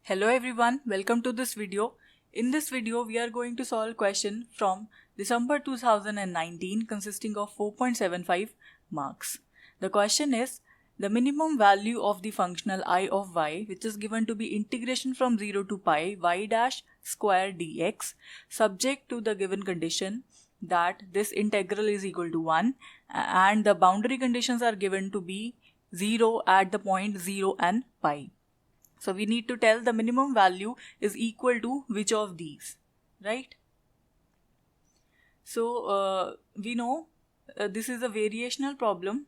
Hello everyone, welcome to this video. In this video, we are going to solve question from December 2019 consisting of 4.75 marks. The question is, the minimum value of the functional I of y, which is given to be integration from 0 to pi y dash square dx, subject to the given condition that this integral is equal to 1 and the boundary conditions are given to be 0 at the point 0 and pi. So we need to tell the minimum value is equal to which of these, right? So we know this is a variational problem.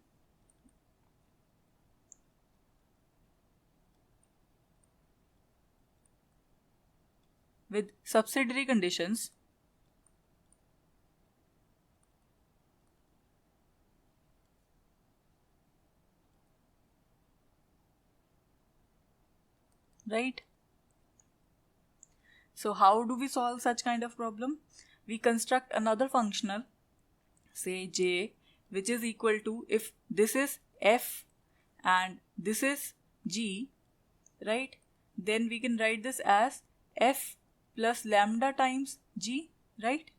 With subsidiary conditions. Right? So how do we solve such kind of problem? We construct another functional, say j, which is equal to, if this is f and this is g, right? Then we can write this as f plus lambda times g, right?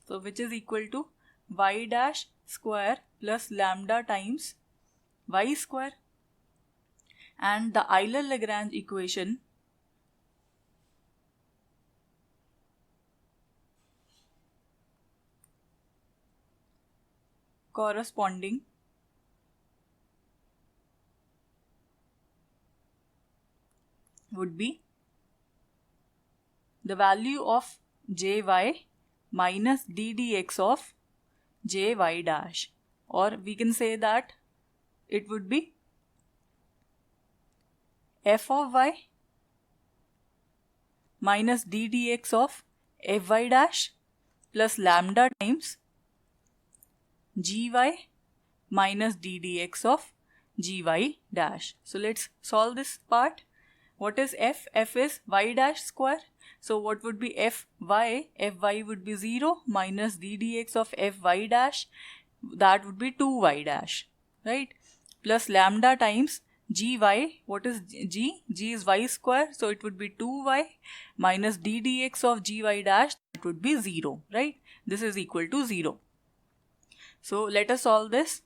So which is equal to y dash square plus lambda times y square. And the Euler-Lagrange equation corresponding would be the value of jy minus ddx of jy dash, or we can say that it would be f of y minus ddx of fy dash plus lambda times gy minus ddx of gy dash. So let's solve this part. What is f? F is y dash square. So what would be fy? Fy would be 0 minus ddx of fy dash. That would be 2y dash, right? Plus lambda times gy. What is g? G is y square. So it would be 2y minus ddx of gy dash. That would be 0, right? This is equal to 0. So let us solve this.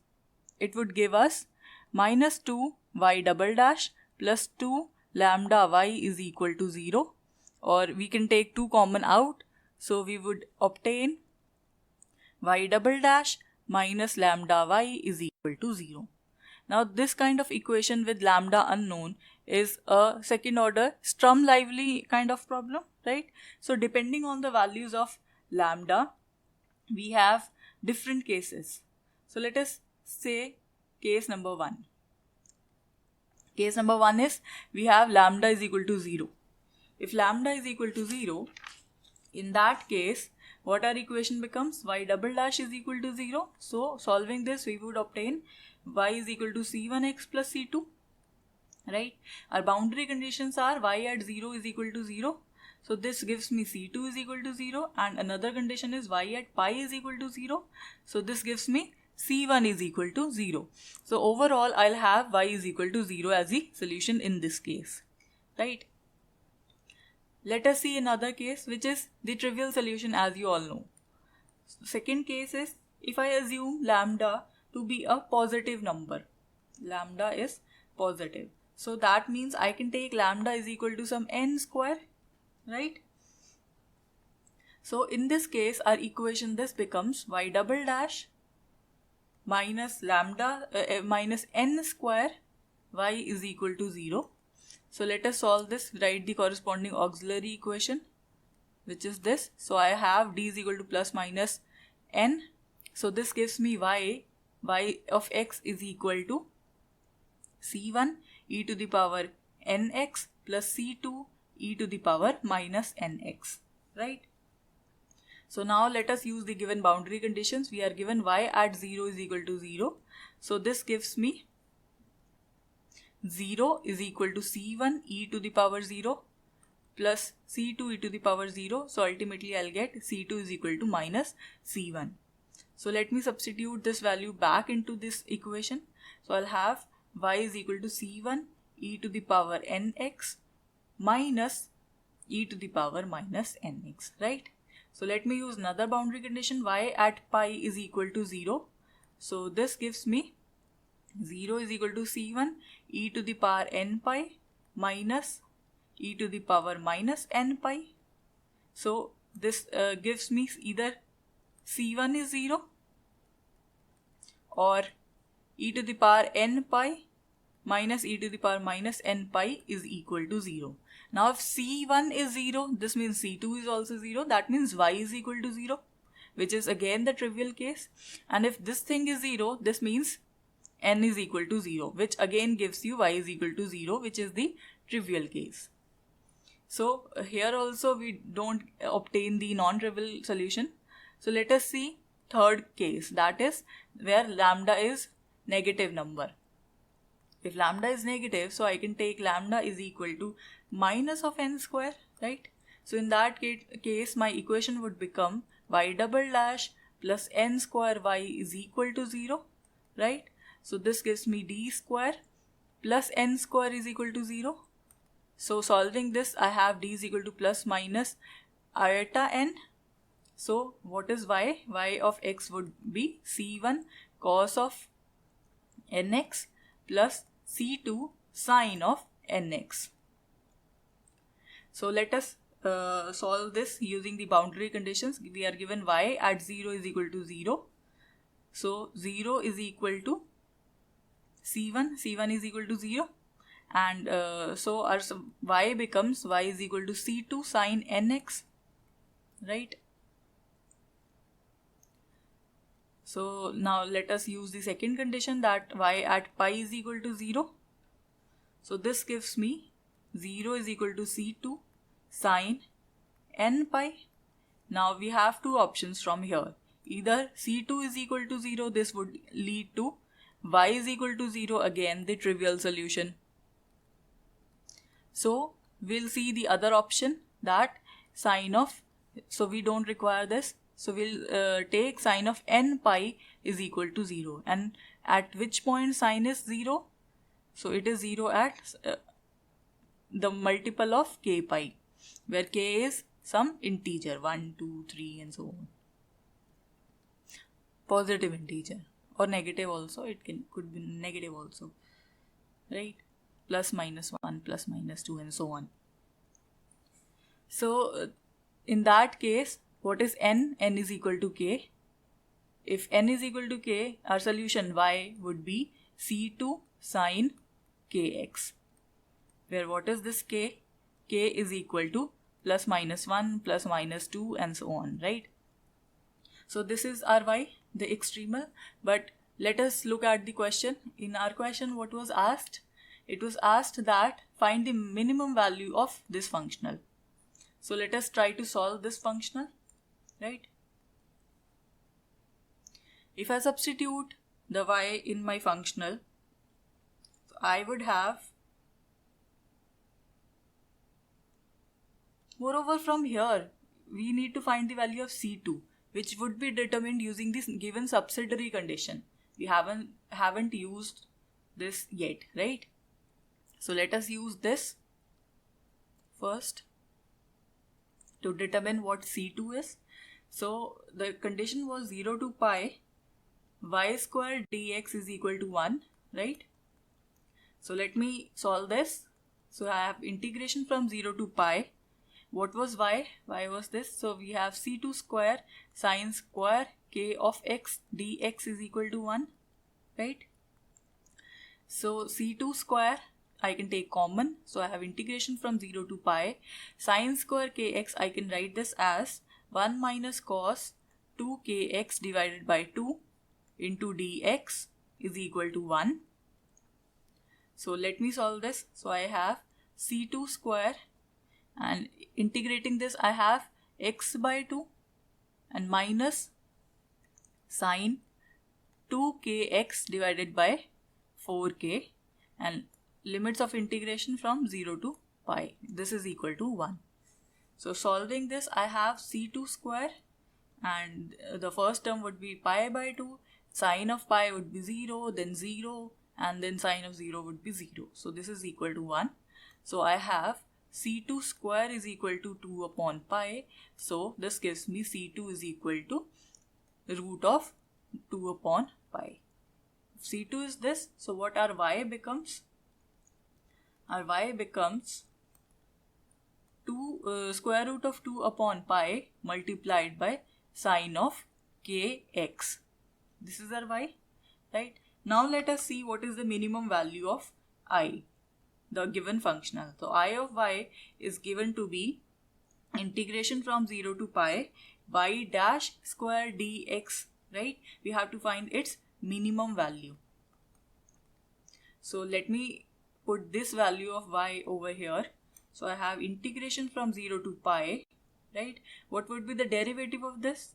It would give us minus 2y double dash plus 2 lambda y is equal to 0, or we can take 2 common out. So we would obtain y double dash minus lambda y is equal to 0. Now this kind of equation with lambda unknown is a second order Sturm-Liouville kind of problem, right? So depending on the values of lambda, we have different cases. So let us say case number 1. Case number 1 is we have lambda is equal to 0. If lambda is equal to 0, in that case, what our equation becomes? Y double dash is equal to 0. So solving this, we would obtain y is equal to c1x plus c2, right? Our boundary conditions are y at 0 is equal to 0. So this gives me c2 is equal to 0, and another condition is y at pi is equal to 0. So this gives me c1 is equal to 0. So overall I'll have y is equal to 0 as the solution in this case, right? Let us see another case, which is the trivial solution, as you all know. Second case is, if I assume lambda to be a positive number, lambda is positive. So that means I can take lambda is equal to some n square, right? So in this case, our equation this becomes y double dash minus lambda minus n square y is equal to 0. So let us solve this. Write the corresponding auxiliary equation, which is this. So I have d is equal to plus minus n. So this gives me y of x is equal to c1 e to the power nx plus c2 e to the power minus nx, right? So now let us use the given boundary conditions. We are given y at 0 is equal to 0. So this gives me 0 is equal to c1 e to the power 0 plus c2 e to the power 0. So ultimately I'll get c2 is equal to minus c1. So let me substitute this value back into this equation. So I'll have y is equal to c1 e to the power nx minus e to the power minus nx, right? So let me use another boundary condition, y at pi is equal to 0. So this gives me 0 is equal to c1 e to the power n pi minus e to the power minus n pi. So this gives me either c1 is 0 or e to the power n pi minus e to the power minus n pi is equal to 0. Now if c1 is 0, this means c2 is also 0. That means y is equal to 0, which is again the trivial case. And if this thing is 0, this means n is equal to 0, which again gives you y is equal to 0, which is the trivial case. So here also we don't obtain the non-trivial solution. So let us see third case, that is where lambda is negative number. If lambda is negative, so I can take lambda is equal to minus of n square, right? So in that case, my equation would become y double dash plus n square y is equal to 0, right? So this gives me d square plus n square is equal to 0. So solving this, I have d is equal to plus minus iota n. So what is y? Y of x would be c1 cos of nx plus c2 sine of nx. So let us solve this using the boundary conditions. We are given y at 0 is equal to 0. So 0 is equal to c1 is equal to 0. And so our y becomes y is equal to c2 sine nx, right? So now let us use the second condition, that y at pi is equal to 0. So this gives me 0 is equal to c2 sine n pi. Now we have two options from here. Either c2 is equal to 0, this would lead to y is equal to 0, again the trivial solution. So we'll see the other option, that sine of, so we don't require this. So we'll take sine of n pi is equal to 0. And at which point sine is 0? So it is 0 at the multiple of k pi, where k is some integer, 1, 2, 3 and so on. Positive integer or negative also, it could be negative also, right? Plus minus 1, plus minus 2 and so on. So in that case, what is n? N is equal to k. If n is equal to k, our solution y would be c2 sine kx, where what is this k? K is equal to plus minus 1, plus minus 2 and so on, right? So this is our y, the extremal. But let us look at the question. In our question, what was asked? It was asked that find the minimum value of this functional. So let us try to solve this functional, right? If I substitute the y in my functional, so I would have, moreover from here, we need to find the value of c2, which would be determined using this given subsidiary condition. We haven't used this yet, right? So let us use this first to determine what c2 is. So the condition was 0 to pi y square dx is equal to 1, right? So let me solve this. So I have integration from 0 to pi. What was y? Y was this. So we have c2 square sine square k of x dx is equal to 1, right? So c2 square I can take common. So I have integration from 0 to pi. Sine square kx, I can write this as 1 minus cos 2kx divided by 2 into dx is equal to 1. So let me solve this. So I have c2 square, and integrating this I have x by 2 and minus sine 2kx divided by 4k, and limits of integration from 0 to pi. This is equal to 1. So solving this, I have c2 square, and the first term would be pi by 2, sine of pi would be 0, then 0, and then sine of 0 would be 0. So this is equal to 1. So I have C2 square is equal to 2 upon pi. So this gives me C2 is equal to root of 2 upon pi. If C2 is this, so what our y becomes? Our y becomes square root of 2 upon pi multiplied by sine of kx. This is our y, right? Now let us see what is the minimum value of I, the given functional. So I of y is given to be integration from 0 to pi y dash square dx, right? We have to find its minimum value. So let me put this value of y over here. So I have integration from 0 to pi, right? What would be the derivative of this?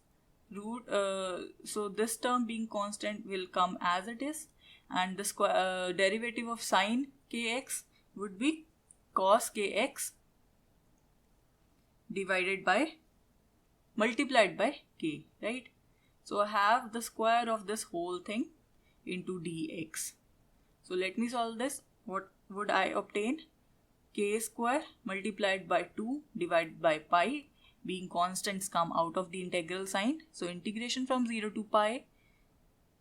So this term being constant will come as it is, and the derivative of sine kx would be cos kx multiplied by k, right? So I have the square of this whole thing into dx. So let me solve this. What would I obtain? K square multiplied by 2 divided by pi, being constants come out of the integral sign. So integration from 0 to pi,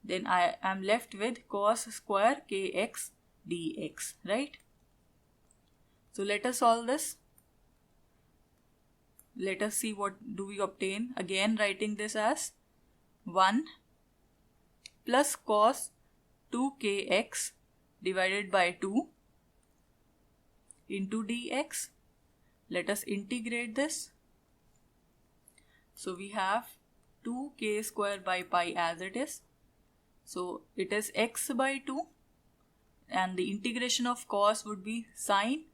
then I am left with cos square kx dx, right? So let us solve this. Let us see what do we obtain. Again writing this as 1 plus cos 2kx divided by 2 into dx. Let us integrate this. So we have 2k square by pi as it is. So it is x by 2, and the integration of cos would be sine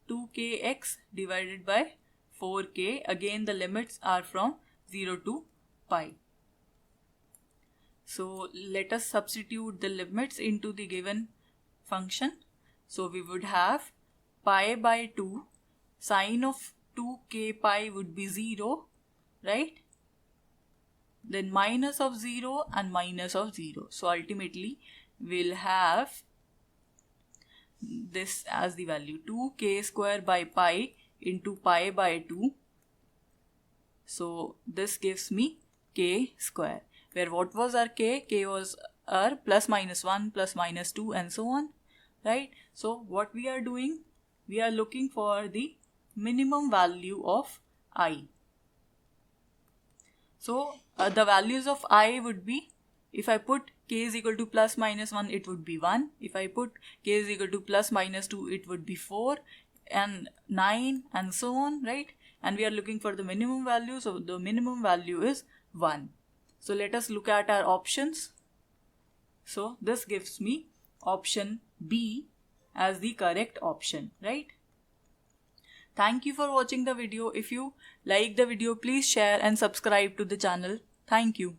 2kx divided by 4k. Again the limits are from 0 to pi. So let us substitute the limits into the given function. So we would have pi by 2, sine of 2k pi would be 0, right? Then minus of 0 and minus of 0. So ultimately we'll have this as the value 2k square by pi into pi by 2. So this gives me k square, where what was our k? K was our plus minus 1 plus minus 2 and so on, right? So what we are doing? We are looking for the minimum value of I. So the values of I would be, if I put k is equal to plus minus 1, it would be 1. If I put k is equal to plus minus 2, it would be 4 and 9 and so on, right? And we are looking for the minimum value. So the minimum value is 1. So let us look at our options. So this gives me option B as the correct option, right? Thank you for watching the video. If you like the video, please share and subscribe to the channel. Thank you.